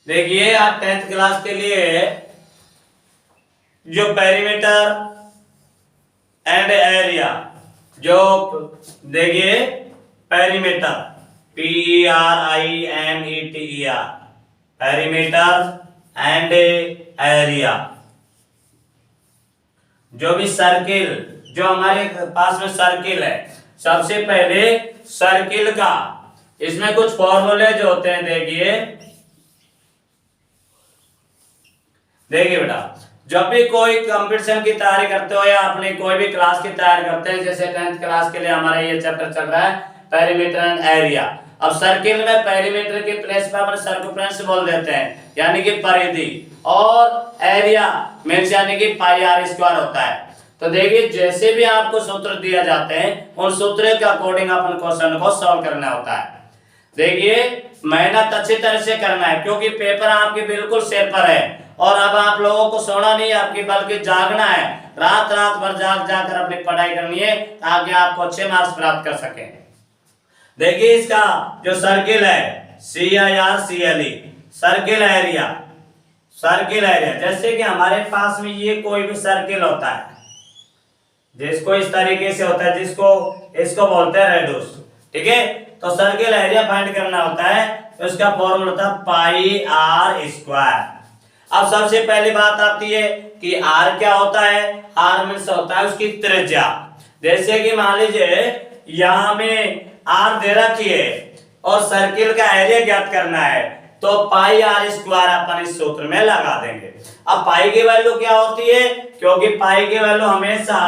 देखिए आप 10th class के लिए जो पेरीमीटर एंड एरिया, जो देखिए perimeter PERIMETER, perimeter and area, जो भी सर्किल, जो हमारे पास में सर्किल है, सबसे पहले सर्किल का इसमें कुछ फॉर्मूले जो होते हैं। देखिए बेटा, जब भी कोई कंपटीशन की तैयारी करते हो या अपनी कोई भी क्लास की तैयारी करते हैं, जैसे 10th क्लास के लिए हमारा ये चैप्टर चल रहा है पेरीमीटर एंड एरिया। अब सर्किल में पेरीमीटर के प्लेस पर अपन सर्कमफ्रेंस बोल देते हैं, यानी कि परिधि, और एरिया मींस यानी कि पाई आर स्क्वायर होता है। तो देखिए जैसे भी आपको सूत्र दिया जाते हैं उन सूत्र के अकॉर्डिंग अपन क्वेश्चन को सॉल्व करना होता है। देखिए मेहनत अच्छी तरह से करना है, क्योंकि पेपर आपके बिल्कुल सिर पर है और अब आप लोगों को सोना नहीं आपकी बल्कि जागना है। रात रात भर जाग जाकर अपनी पढ़ाई करनी है ताकि आपको अच्छे मार्क्स प्राप्त कर सके। देखिए इसका जो सर्किल है CIRCLE, circle area, circle area, जैसे कि हमारे पास में ये कोई भी सर्किल होता है जिसको इस तरीके से होता है, जिसको इसको बोलते हैं रेडियस, ठीक है। तो सर्किल एरिया फाइंड करना होता है, तो इसका फॉर्मूला होता है पाई आर स्क्वायर। अब सबसे पहली बात आती है कि आर क्या होता है। आर मींस होता है उसकी त्रिज्या। जैसे कि मान लीजिए यहां में आर दे रखी है और सर्किल का एरिया ज्ञात करना है, तो पाई आर स्क्वायर अपन इस सूत्र में लगा देंगे। अब पाई की वैल्यू क्या होती है, क्योंकि पाई की वैल्यू हमेशा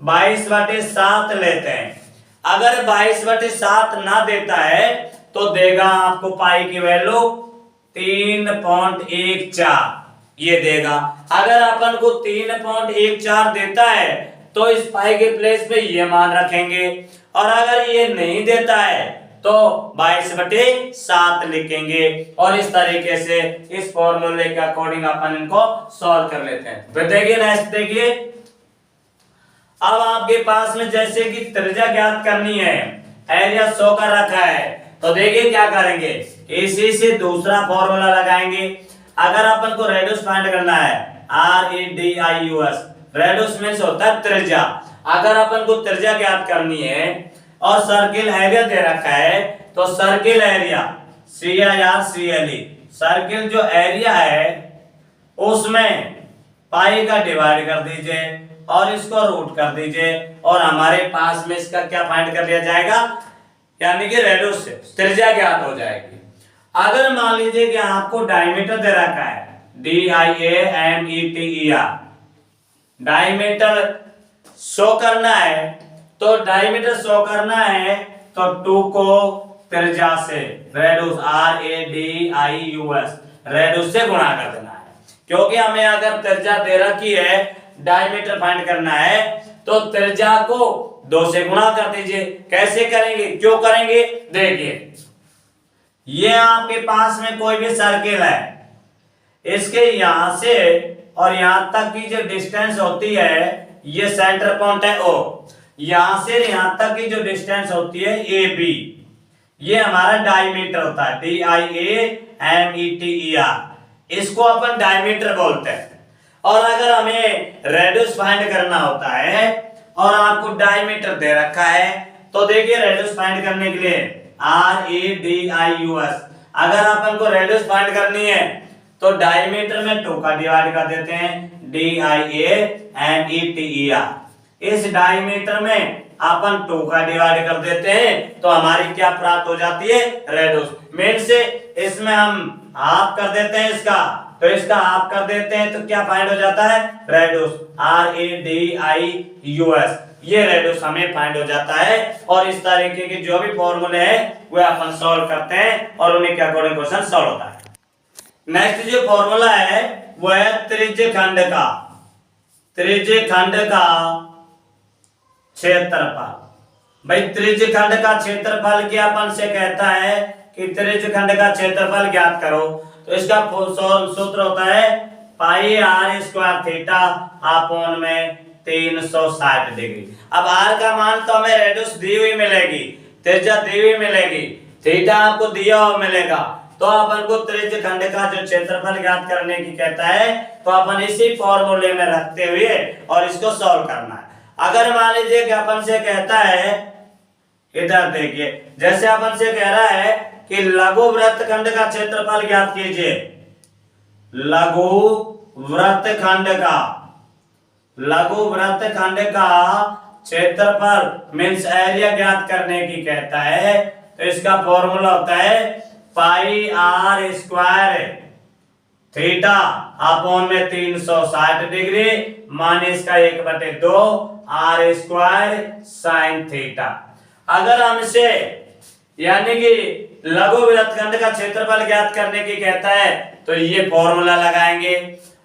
22/7 लेते हैं। अगर 22/7 ना देता है तो देगा आपको पाई की वैल्यू 3.14 ये देगा। अगर अपन को 3.14 देता है तो इस पाई के प्लेस पे ये मान रखेंगे, और अगर ये नहीं देता है तो 22/7 लिखेंगे, और इस तरीके से इस फॉर्मूले के अकॉर्डिंग अपन इनको सॉल्व कर लेते हैं। फिर देखिए नेक्स्ट, देखिए अब आपके पास में जैसे कि त्रिज्या ज्ञात करनी है, एरिया शो कर रखा है, तो देखिए क्या करेंगे, इसी से दूसरा फॉर्मूला लगाएंगे। अगर अपन को रेडियस फाइंड करना है RADIUS, रेडियस मींस होता है त्रिज्या। अगर अपन को त्रिज्या ज्ञात करनी है और सर्किल एरिया दे रखा है, तो सर्किल एरिया CIRCLE, सर्किल जो एरिया है उसमें पाई का डिवाइड कर दीजिए और इसको रूट कर दीजिए, और हमारे पास में इसका क्या फाइंड कर लिया जाएगा, यानी कि रेडियस से त्रिज्या ज्ञात हो जाएगी। अगर मान लीजिए कि आपको डायमीटर दे रखा है DIAMETER, डायमीटर शो करना है, तो डायमीटर शो करना है तो 2 को त्रिज्या से रेडियस RADIUS रेडियस से गुणा कर देना है, क्योंकि हमें अगर त्रिज्या दे रखी है डायमीटर फाइंड करना है तो त्रिज्या को 2 से गुणा कर दीजिए। कैसे करेंगे, क्यों करेंगे, देखिए ये आपके पास में कोई भी सर्किल है, इसके यहां से और यहां तक की जो डिस्टेंस होती है ये सेंटर पॉइंट है O, यहां से यहां तक की जो डिस्टेंस होती है AB, ये हमारा डायमीटर होता है DIAMETER, इसको अपन डायमीटर बोलते हैं। और अगर हमें रेडियस फाइंड करना होता है और आपको डायमीटर दे रखा है, तो देखिए रेडियस फाइंड करने के लिए RADIUS, अगर अपन को रेडियस फाइंड करनी है तो डायमीटर में 2 का डिवाइड कर देते हैं DIAMETER, इस डायमीटर में अपन 2 का डिवाइड कर देते हैं तो हमारी क्या प्राप्त हो जाती है, रेडियस। मीन से इसमें हम हाफ कर देते हैं इसका, तो इसका हाफ कर देते हैं तो क्या फाइंड हो जाता है, रेडियस RADIUS, ये रेडियस हमें फाइंड हो जाता है। और इस तरीके के जो भी फॉर्मूले हैं वो अपन सॉल्व करते हैं और उन्हीं के अकॉर्डिंग क्वेश्चन सॉल्व होता है। नेक्स्ट जो फॉर्मूला है वो है त्रिज्यखंड का, त्रिज्यखंड का क्षेत्रफल। भाई त्रिज्यखंड का क्षेत्रफल क्या अपन से कहता है कि त्रिज्यखंड का क्षेत्रफल ज्ञात करो, तो इसका सूत्र होता है पाई आर स्क्वायर थीटा अपॉन में 360 डिग्री। अब आर का मान तो हमें रेडियस दी हुई मिलेगी, त्रिज्या दी हुई मिलेगी, थीटा आपको दिया हुआ मिलेगा, तो अपन को त्रिज्य खंड का जो क्षेत्रफल ज्ञात करने की कहता है, तो अपन इसी फॉर्मूले में रखते हुए और इसको सॉल्व करना है। अगर मान लीजिए कि अपन से कहता है, इधर देखिए, जैसे अपन से कह रहा है कि लघु वृत्तखंड का क्षेत्रफल ज्ञात कीजिए, लघु वृत्तखंड का क्षेत्रफल मींस एरिया ज्ञात करने की कहता है, तो इसका फॉर्मूला होता है पाई आर स्क्वायर थीटा अपॉन में 360 डिग्री माइनस का 1/2 आर स्क्वायर साइन थीटा। अगर हमसे यानी कि लघु वृत्तखंड का क्षेत्रफल ज्ञात करने की कहता है, तो ये फॉर्मूला लगाएंगे।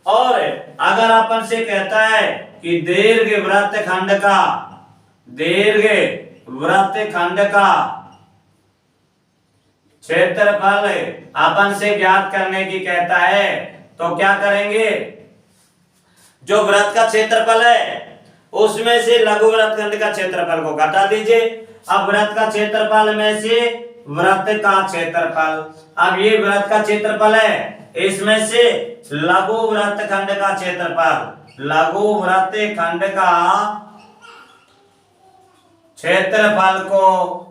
और अगर अपन से कहता है कि दीर्घ वृत्तखंड का क्षेत्रफल अपन से ज्ञात करने की कहता है, तो क्या करेंगे, जो वृत्त का क्षेत्रफल है उसमें से लघु वृत्तखंड का क्षेत्रफल को घटा दीजिए। अब वृत्त का क्षेत्रफल में से वृत्त का क्षेत्रफल, अब ये वृत्त का क्षेत्रफल है, इसमें से लघु वृत्तखंड का क्षेत्रफल को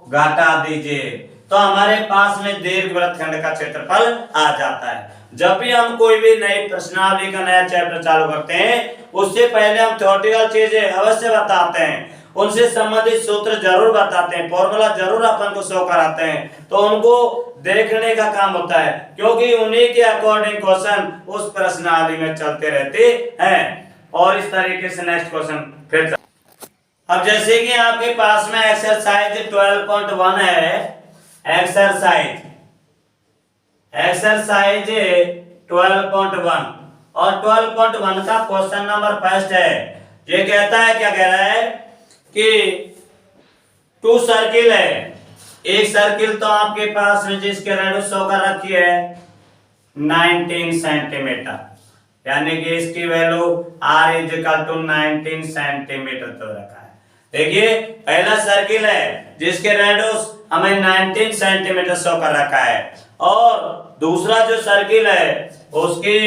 घटा दीजिए, तो हमारे पास में दीर्घ वृत्तखंड का क्षेत्रफल आ जाता है। जब भी हम कोई भी नई प्रश्नावली का नया चैप्टर चालू करते हैं, उससे पहले हम थ्योरेटिकल चीजें अवश्य बताते हैं, उनसे संबंधित सूत्र जरूर बताते हैं, फॉर्मूला जरूर अपन को शो कराते हैं, तो उनको देखने का काम होता है, क्योंकि उन्हीं के अकॉर्डिंग क्वेश्चन उस प्रश्नावली में चलते रहते हैं। और इस तरीके से नेक्स्ट क्वेश्चन फिर, अब जैसे कि आपके पास में एक्सरसाइज 12.1 है, एक्सरसाइज 12.1 और 12.1 का क्वेश्चन नंबर फर्स्ट है। ये कहता है, क्या कह रहा है कि 2 सर्किल है, एक सर्किल तो आपके पास में जिसके रेडियस शो कर रखी है 19 सेंटीमीटर, यानी कि इसकी वैल्यू r = 19 सेंटीमीटर तो रखा है। देखिए पहला सर्किल है जिसके रेडियस हमें 19 सेंटीमीटर शो कर रखा है, और दूसरा जो सर्किल है उसकी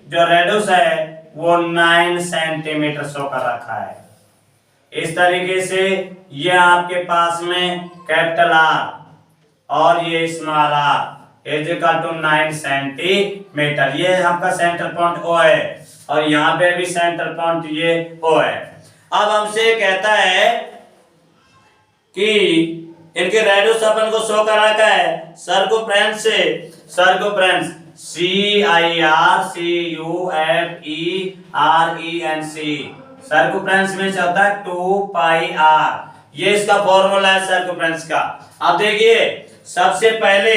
जो रेडियस है वो 9 सेंटीमीटर शो कर रखा है। इस तरीके से ये आपके पास में कैपिटल R और ये स्मॉल r = 9 सेंटीमीटर, ये आपका सेंटर पॉइंट O है, और यहाँ पे भी सेंटर पॉइंट ये O है। अब हमसे कहता है कि इनके रेडियस अपन को शो कर रखा है सर्कमफ्रेंस CIRCUFERENC, सर्कमफ्रेंस में होता है 2πr, ये इसका फॉर्मूला है सर्कमफ्रेंस का। अब देखिए सबसे पहले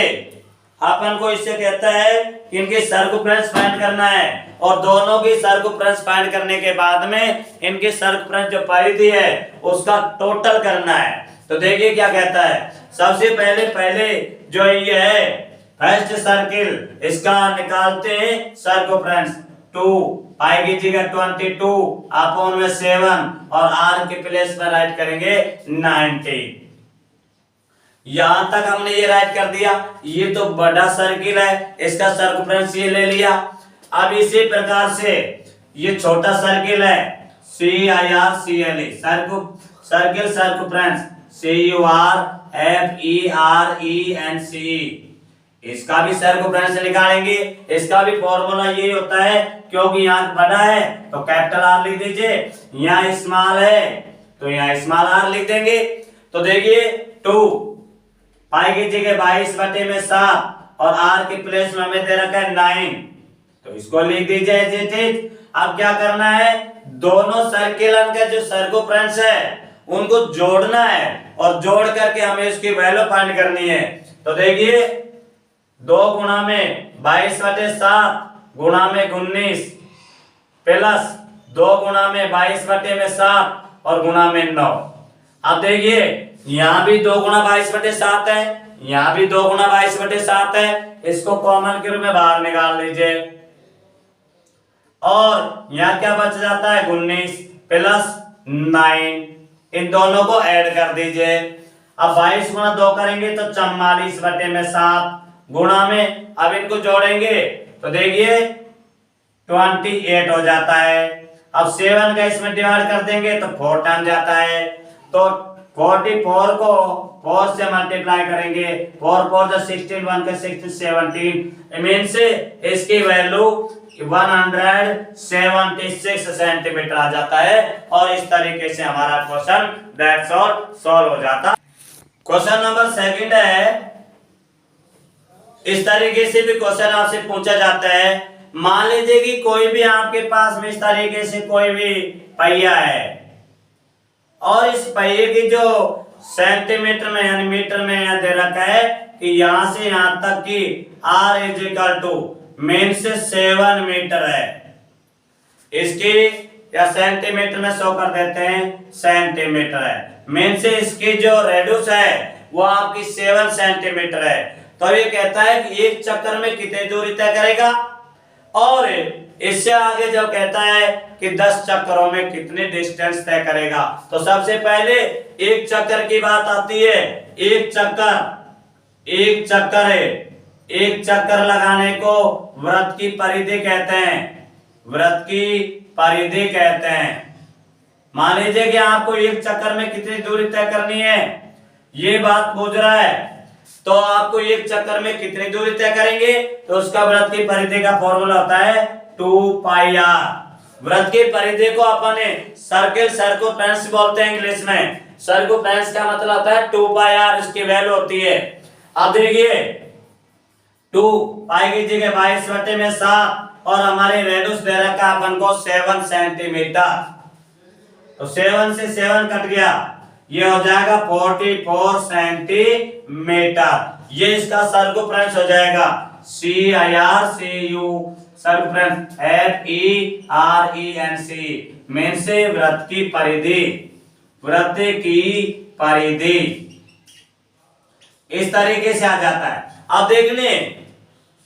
अपन को इससे कहता है कि इनके सर्कमफ्रेंस फाइंड करना है, और दोनों की सर्कमफ्रेंस फाइंड करने के बाद में इनके सर्कमफ्रेंस जो परिधि है उसका टोटल करना है। तो देखिए क्या कहता है, सबसे पहले जो ये है फर्स्ट सर्किल, इसका निकालते हैं सर्कमफ्रेंस 2 पाई की जगह 22 अपॉन में 7 और r के प्लेस पर राइट करेंगे 90। यहां तक हमने ये राइट कर दिया, ये तो बड़ा सर्किल है, इसका सर्कमफ्रेंस ये ले लिया। अब इसी प्रकार से ये छोटा सर्किल है CIRCLE, सर्किल सर्कमफ्रेंस CURFERENC, इसका भी सर्कमफ्रेंस निकालेंगे। इसका भी फॉर्मूला यही होता है, क्योंकि यहाँ बड़ा है तो कैपिटल R लिख दीजिए, यहाँ स्मॉल है तो यहाँ स्मॉल r लिख देंगे। तो देखिए 2 पाई की जगह 22/7 और r के प्लेस में हमें दे रखा है 9, तो इसको लिख दीजिए। अब क्या करना है, दोनों सर्किलन का जो सर्कमफ्रेंस है उनको जोड़ना है, और जोड़ करके हमें इसकी वैल्यू फाइंड करनी है। तो देखिए 2 गुणा में 22/7 गुणा में 19 प्लस 2 गुणा में 22/7 और गुणा में 9। अब देखिए यहाँ भी 2 गुणा 22/7 है, यहाँ भी 2 गुणा 22/7 है, इसको कॉमन के रूप में बाहर निकाल लीजिए, और यहाँ क्या बच जाता है 19 प्लस 9, इन दोनों को ऐड कर दीजिए। अब 22 गुणा 2 करेंगे तो 44/7 गुणा में अब इनको जोड़ेंगे तो देखिए 28 हो जाता है। अब 7 का इसमें डिवाइड कर देंगे तो 4 टाइम जाता है, तो 44 को 4 से मल्टीप्लाई करेंगे, 4 4 जो 16, 1 का 16 17 मींस इसकी वैल्यू 176 सेंटीमीटर आ जाता है। और इस तरीके से हमारा क्वेश्चन दैट्स ऑल सॉल्व हो जाता। क्वेश्चन नंबर सेकंड है, इस तरीके से भी क्वेश्चन आपसे पूछा जाता है। मान लीजिए कि कोई भी आपके पास में इस तरीके से कोई भी पहिया है और इस पहिए की जो सेंटीमीटर में यानी मीटर में यहाँ दे रखा है कि यहां से यहां तक की R is equal to mean से 7 मीटर है। इसकी या सेंटीमीटर में शो कर देते हैं, सेंटीमीटर है, मीन से इसकी जो रेडियस है वो आपकी 7 सेंटीमीटर है। तो ये कहता है कि एक चक्कर में कितनी दूरी तय करेगा, और इससे आगे जो कहता है कि 10 चक्करों में कितने डिस्टेंस तय करेगा। तो सबसे पहले एक चक्कर की बात आती है। एक चक्कर है, एक चक्कर लगाने को वृत्त की परिधि कहते हैं, वृत्त की परिधि कहते हैं। मान लीजिए कि आपको एक चक्कर में कितनी दूरी तय करनी है, ये बात पूछ रहा है, तो आपको एक चक्कर में कितनी दूरी तय करेंगे, तो उसका वृत्त की परिधि का फॉर्मूला होता है 2πr। वृत्त की परिधि को अपन सर्कमफ्रेंस बोलते हैं इंग्लिश में। सर्कमफ्रेंस का मतलब होता है 2πr, इसकी वैल्यू होती है। अब देखिए 2 पाई की जगह 22/7 और हमारे रेडियस दे रखा अपन को 7 सेंटीमीटर, तो 7 से 7 कट गया, ये हो जाएगा 44 सेंटीमीटर। ये इसका सर्कमफ्रेंस हो जाएगा CIRCU, सर्कमफ्रेंस FERENC, मीन से वृत्त की परिधि, वृत्त की परिधि इस तरीके से आ जाता है। अब देख लें,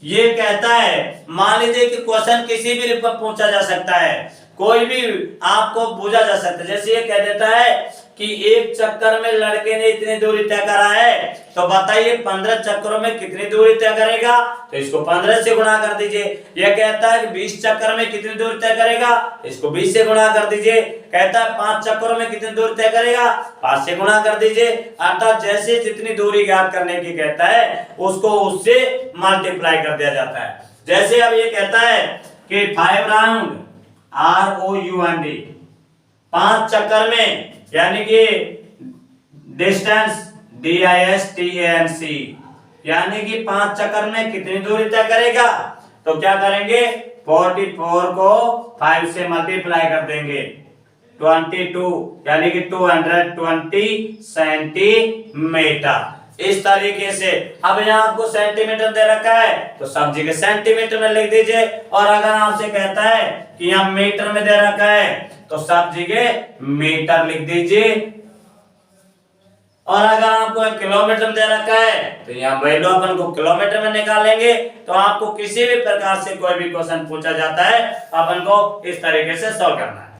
ये कहता है, मान लीजिए कि क्वेश्चन किसी भी रूप में पूछा जा सकता है, कोई भी आपको पूछा जा सकता है। जैसे ये कह देता है कि एक चक्कर में लड़के ने इतनी दूरी तय करा है, तो बताइए 15 चक्करों में कितनी दूरी तय करेगा, तो इसको 15 से गुणा कर दीजिए। यह कहता है कि 20 चक्कर में कितनी दूरी तय करेगा, इसको 20 से गुणा कर दीजिए। कहता है 5 चक्करों में कितनी दूरी तय करेगा, 5 से गुणा कर दीजिए। अर्थात जैसे जितनी दूरी ज्ञात करने की कहता है उसको उससे मल्टीप्लाई कर दिया जाता है। जैसे अब ये कहता है कि 5 राउंड ROUND 5 चक्कर में, यानी कि डिस्टेंस DISTANC, यानी कि 5 चक्कर में कितनी दूरी तय करेगा, तो क्या करेंगे 44 को 5 से मल्टीप्लाई कर देंगे, 22 यानी कि 220 सेंटीमीटर। इस तरीके से अब यहाँ आपको सेंटीमीटर दे रखा है तो सब जगह सेंटीमीटर में लिख दीजिए, और अगर आपसे कहता है कि यहाँ मीटर में दे रखा है तो सब जगह मीटर लिख दीजिए, और अगर आपको किलोमीटर में दे रखा है तो यहाँ वैल्यू अपन को किलोमीटर में निकालेंगे। तो आपको किसी भी प्रकार से कोई भी क्वेश्चन पूछा जाता है अपन को इस तरीके से सॉल्व करना है।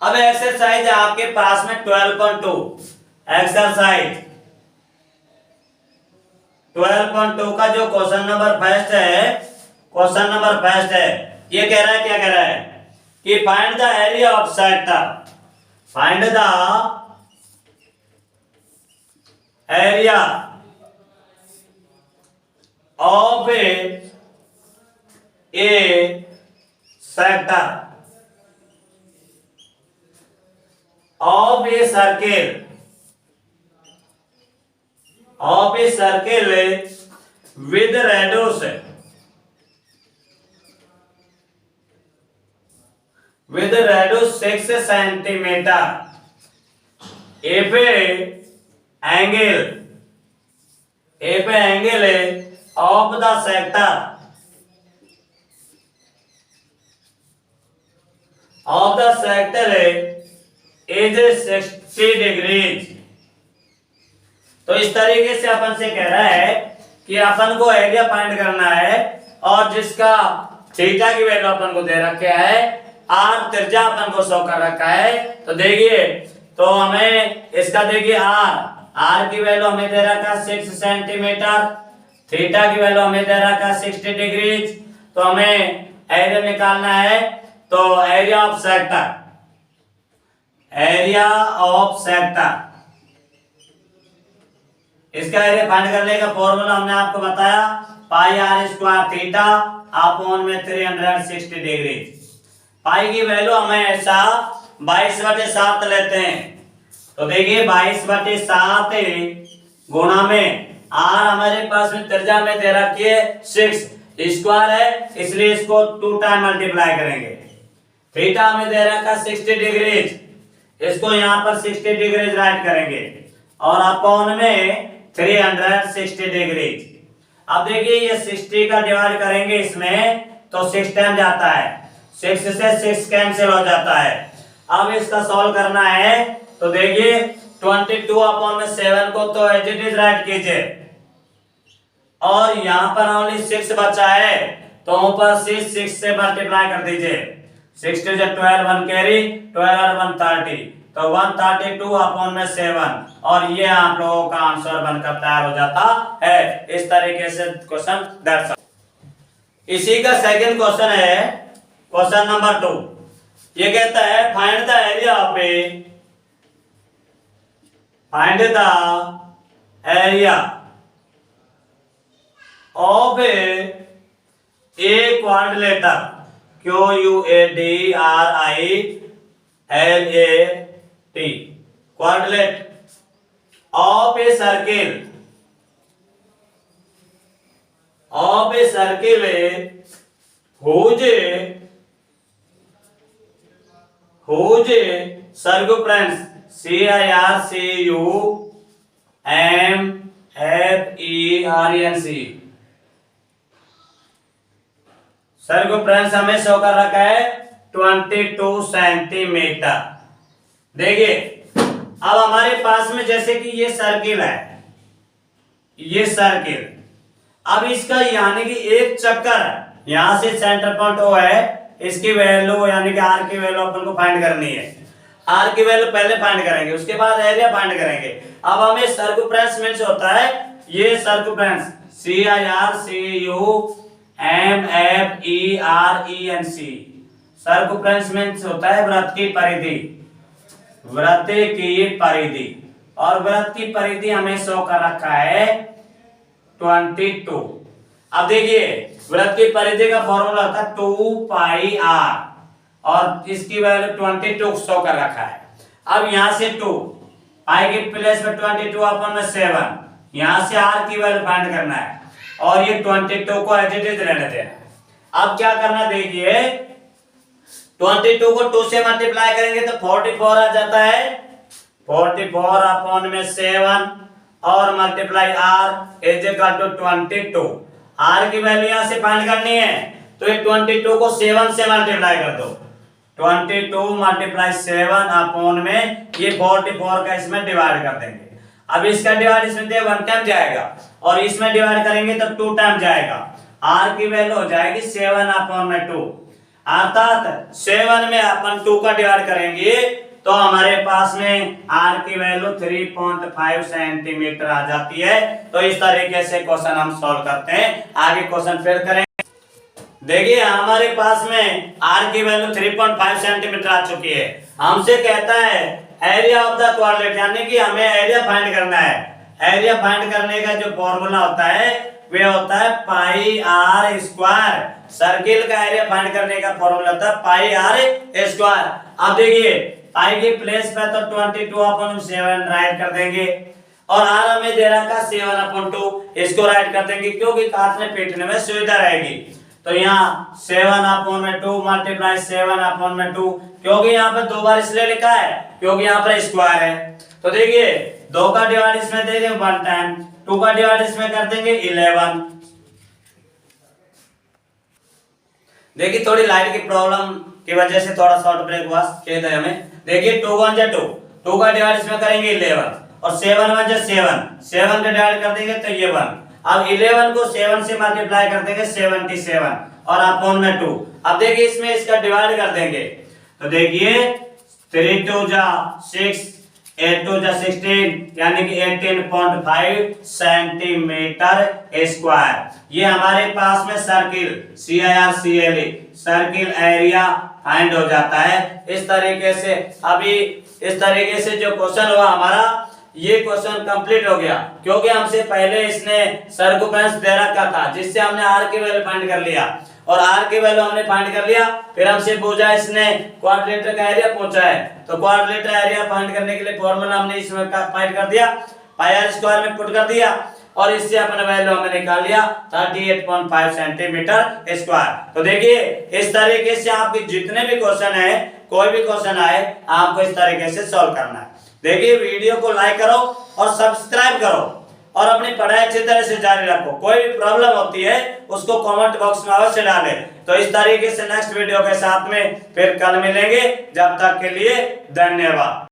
अब एक्सरसाइज है आपके पास में 12.2, एक्सरसाइज 12.2 का जो क्वेश्चन नंबर फर्स्ट है, ये कह रहा है, क्या कह रहा है कि find the area of sector, find the area of A sector of a circle with radius 6 centimeter if angle of the sector is 60 degrees। तो इस तरीके से अपन से कह रहा है कि अपन को एरिया फाइंड करना है, और जिसका थीटा की वैल्यू अपन को दे रखा है, आर त्रिज्या अपन को शो कर रखा है। तो देखिए, तो हमें इसका देखिए आर की वैल्यू हमें दे रखा है 6 सेंटीमीटर, थीटा की वैल्यू हमें दे रखा है 60 डिग्री, तो हमें एरिया निकालना है। तो area of sector, area of sector, इसका एरिया फाइंड करने का फॉर्मूला हमने आपको बताया, पाई आर स्क्वायर थीटा अपॉन में 360 डिग्री। पाई की वैल्यू हमें ऐसा 22/7 लेते हैं। तो देखिए 22/7 गुणा में आर हमारे पास में त्रिज्या में दे रखी है 6, स्क्वायर है इसलिए इसको 2 टाइम मल्टीप्लाई करेंगे। थीटा हमें दे रखा 60 डिग्री, इसको यहाँ पर 60 डिग्री राइट करेंगे और अपॉन में 360 डिग्री। अब देखिए ये 60 का डिवाइड करेंगे इसमें तो 6 टाइम जाता है, 6 से 6 कैंसिल हो जाता है। अब इसका सॉल्व करना है तो देखिए 22 अपॉन में 7 को तो एज इट इज राइट कीजिए और यहाँ पर ओनली 6 बचा है तो ऊपर से 6 से मल्टीप्लाई कर दीजिए। 6 to 12 1 कैरी, 12 और 1 30, तो 132 अपॉन में 7 और ये आप लोगों का आंसर बनकर तैयार हो जाता है। इस तरीके से क्वेश्चन दर्शा। इसी का सेकंड क्वेश्चन है, क्वेश्चन नंबर 2। ये कहता है find the area of A, find the area of A quadrilateral, QUADRILAT, quadrilateral of a circle, of a circle whose circumference CIRCUMFERENC, circumference हमें शो कर रखा है 22 सेंटीमीटर। देखिए अब हमारे पास में जैसे कि ये सर्किल है, ये सर्किल, अब इसका यानी कि एक चक्कर यहां से सेंटर पॉइंट ओ है, इसकी वैल्यू यानी कि आर की वैल्यू अपन को फाइंड करनी है। आर की वैल्यू पहले फाइंड करेंगे, उसके बाद एरिया फाइंड करेंगे। अब हमें सर्कमफ्रेंस मींस होता है ये सर्कमफ्रेंस CIRCUMFERENC, सर्कमफ्रेंस मींस होता है वृत्त की परिधि, वृत्त की परिधि, और वृत्त की परिधि हमें शो कर रखा है 22। अब देखिए वृत्त की परिधि का फॉर्मूला होता है 2 पाई आर और इसकी वैल्यू 22 शो कर रखा है। अब यहां से 2 पाई के प्लेस में 22 अपन में 7, यहां से आर की वैल्यू फाइंड करना है और ये 22 को एज इट इज रहने देना। अब क्या करना देखिए 22 को 2 से मल्टीप्लाई करेंगे तो 44 आ जाता है, 44 अपॉन में 7 और multiply R is equal to 22। R की वैल्यू यहां से फाइंड करनी है तो ये 22 को 7 से मल्टीप्लाई कर दो, 22 मल्टीप्लाई 7 अपॉन में ये 44 का इसमें डिवाइड कर देंगे। अब इसका डिवाइड इसमें दे 1 टाइम जाएगा और इसमें डिवाइड करेंगे तो 2 टाइम जाएगा। आर की वैल्यू हो जाएगी 7 अपॉन में 2, अर्थात 7 में अपन 2 का डिवाइड करेंगे तो हमारे पास में आर की वैल्यू 3.5 सेंटीमीटर आ जाती है। तो इस तरीके से क्वेश्चन हम सॉल्व करते हैं। आगे क्वेश्चन फिर करें। देखिए हमारे पास में आर की वैल्यू 3.5 सेंटीमीटर आ चुकी है। हमसे कहता है एरिया ऑफ द क्वाड्रिलेटरल, यानी कि हमें एरिया फाइंड करना है। एरिया फाइंड करने का जो फॉर्मूला होता है वे होता है पाई आर स्क्वायर। सर्किल का एरिया फाइंड करने का फॉर्मूला होता है पाई आर स्क्वायर। अब देखिए पाई के प्लेस पे तो 22 अपॉन 7 राइट कर देंगे और आर हमें दे रखा 7 अपॉन 2, इसको राइट कर देंगे क्योंकि काटने पीटने में सुविधा रहेगी। तो यहाँ 7 अपॉन में 2 मल्टीप्लाई 7 अपॉन में 2, क्योंकि यहाँ पे 2 बार इसलिए लिखा है क्योंकि यहाँ पर स्क्वायर है। तो देखिए 2 का डिवाइड इसमें दे देंगे 1 टाइम, 2 का डिवाइड इसमें कर देंगे 11। देखिए थोड़ी लाइट की प्रॉब्लम की वजह से थोड़ा शॉर्ट ब्रेक हुआ, खेद है हमें। देखिए 2 1 जा 2, 2 का डिवाइड इसमें करेंगे 11 और 7 1 जा 7, 7 का डिवाइड कर देंगे तो ये 1। अब 11 को 7 से मल्टीप्लाई कर देंगे 77 और अपॉन में 2। अब देखिए इसमें इसका डिवाइड कर देंगे तो देखिए 3 2 जा 6, 8 टू 16 यानी कि 18.5 सेंटीमीटर स्क्वायर। ये हमारे पास में circle CIRCLE circle area find हो जाता है इस तरीके से। अभी इस तरीके से जो क्वेश्चन हुआ हमारा, ये क्वेश्चन कंप्लीट हो गया, क्योंकि हमसे पहले इसने सर्कमफ्रेंस दे रखा था, जिससे हमने आर की वैल्यू फाइंड कर लिया, और आर की वैल्यू हमने फाइंड कर लिया। फिर हमसे पूछा इसने क्वाड्रिलेटरल का एरिया पूछा है, तो क्वाड्रिलेटरल एरिया फाइंड करने के लिए फॉर्मूला हमने इसमें फाइंड कर दिया, पाई आर स्क्वायर में पुट कर दिया, और इससे अपना वैल्यू हमने निकाल लिया 38.5 सेंटीमीटर स्क्वायर। तो देखिए इस तरीके से आपके जितने भी क्वेश्चन है, कोई भी क्वेश्चन आए, आपको इस तरीके से सॉल्व करना है। देखिए वीडियो को लाइक करो और सब्सक्राइब करो, और अपनी पढ़ाई अच्छी तरह से जारी रखो। कोई भी प्रॉब्लम होती है उसको कमेंट बॉक्स में अवश्य डालें। तो इस तरीके से नेक्स्ट वीडियो के साथ में फिर कल मिलेंगे। जब तक के लिए धन्यवाद।